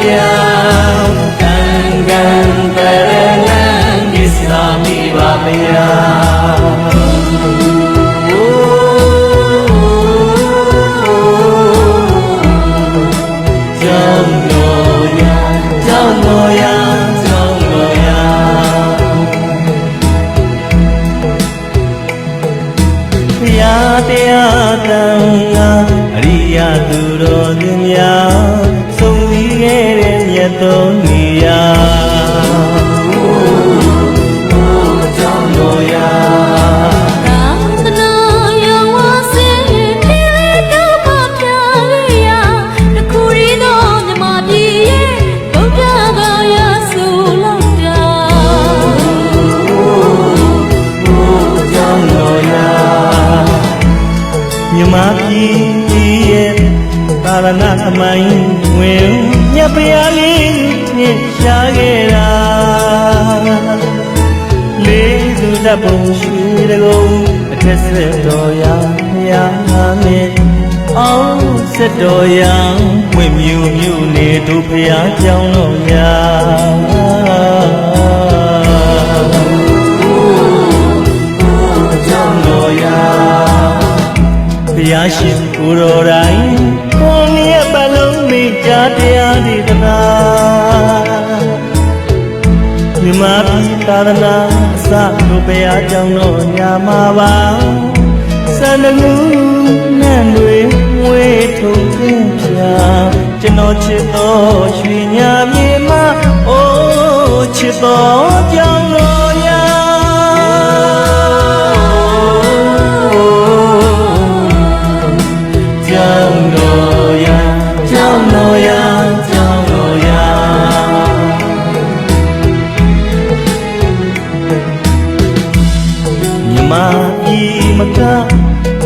ဗျာကံကံပရဏံကိစ္ဆာမိပါဗျာကြောင့်တော်ရာကြောင့်တော်ရာကြောင့်တော်ရာဘုရားတရားတန်ခါအရိယသူတော်သူများဆုံးစည်းခဲ့တဲ့မြတ်တော်နေရာကြောင့်တော်ရာမြမပြည်ရဲ့သာရဏသမိုင်းဝင်မြတ်ဘုရားလေးမြင့်ရှားခဲ့တာလေးစုတပ်ပုံရွှေတကုံအထက်ဆက်တော်ရာဘုရားနဲ့အောင်ဆက်တော်ရာဝိမြို့မြို့နေတို့ဘုရားကြောင်းတော်ရာကြောင်းတော်ရာဘုရားရှင်ကိုယ်တော်တိုင်ကိုယ်ရဲ့ပလုံးမိကြားတရားဒီတနာမြမပြည်သာရဏအစတို့ဘုရားကြောင့်တော်ညာမှာပါစန္ဒငူနံတွေဝေထုံခင်းပြကျွန်တော်ချစ်တော်ရွှေညာမြေမှာအိုးချစ်တော်ကြောင့်တော်ရာကြောင့်တော်ရာကြောင့်တော်ရာကြောင့်တော်ရာမြမကြီးမက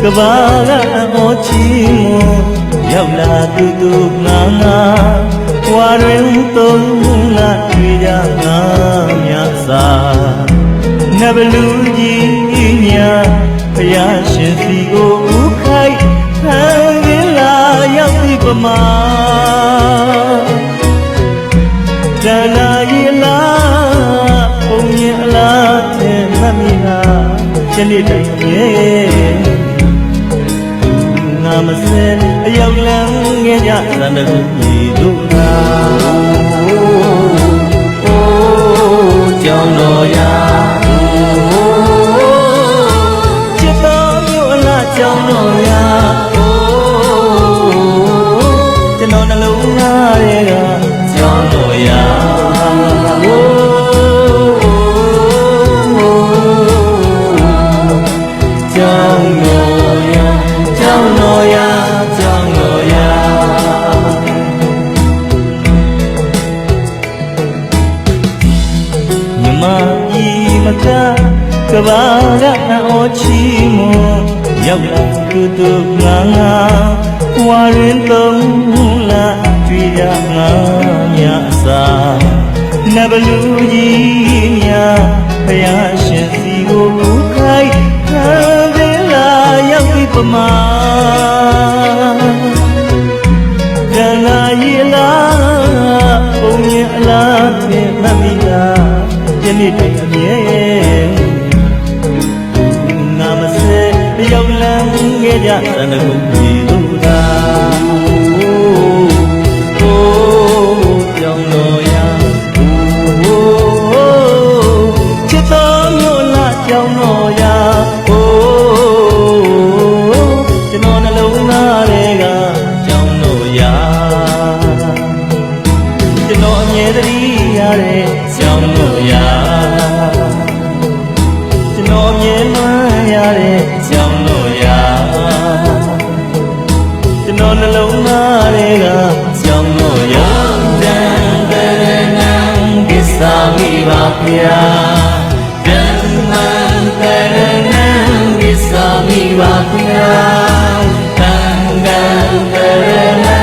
ကဘာကအချီမရောက်လာသူငါငါဝါရင်သုံးလာတွေ့ကြငါမြတ်စာနဘလူကြီးညာဘုရားရှင်စီကိုဥခိုက်ခံရလာရောက်ဒီပမာတနာရီလာပုံရင်အလားတဲ့မမီနာချစ်လေးတိုင်းရဲ့ငါမစဲအရောက်လန်းငယ်ကြသန္တရုပ်ညီတို့နာအိုးကြောင့်တော်ရာချစ်တော်မြို့အလားကြောင့်တော်ရာကျွန်တော်နှလုံးသားရဲ့ကကြောင့်တော်ရာကြောင့်တော်ရာကြောင့်တော်ရာကြောင့်တော်ရာမြမကြီးမကကဘာကအချီမရောက်လာသူငါငါဝါရင်သုံးလာတွေ့ရငါမြတ်စာနဘလူကြီးညာဘုရားရှင်စီကိုခိုက်ခံရလာရောက်ဒီပမာကံလာရီလာပုံရင်အလားတဲ့မမီလာယနေ့တိုင်အမြဲငါမစဲရောက်လန်းခဲ့ကြသန္တကုတ်ဒီတို့သာအိုးကြောင့်တော်ရာအိုးချစ်တော်မြို့လားကြောင့်တော်ရာအိုးကျွန်တော်နှလုံးသားတွေကကြောင့်တော်ရာကျွန်တော်အမြဲတည်းရတဲ့ကြောင့်တော်ရာကျွန်တော်အမြဲမှန်းရတဲ့ကြောင့်တော်ရာကျွန်တော်နှလုံးသားတွေကကြောင့်တော်ရာတန်တရဏံကိစ္ဆာမိပါဗျာတန်တန်တရဏံကိစ္ဆာမိပါဗျာတန်တန်တရဏံ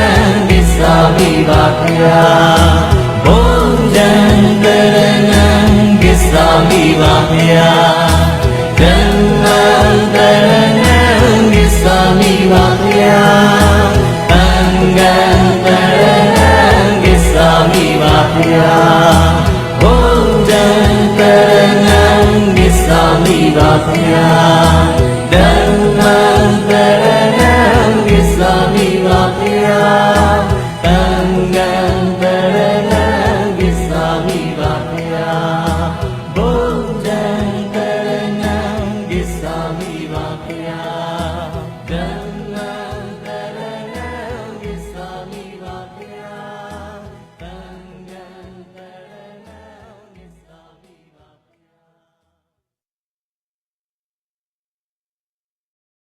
ကိစ္ဆာမိပါဗျာ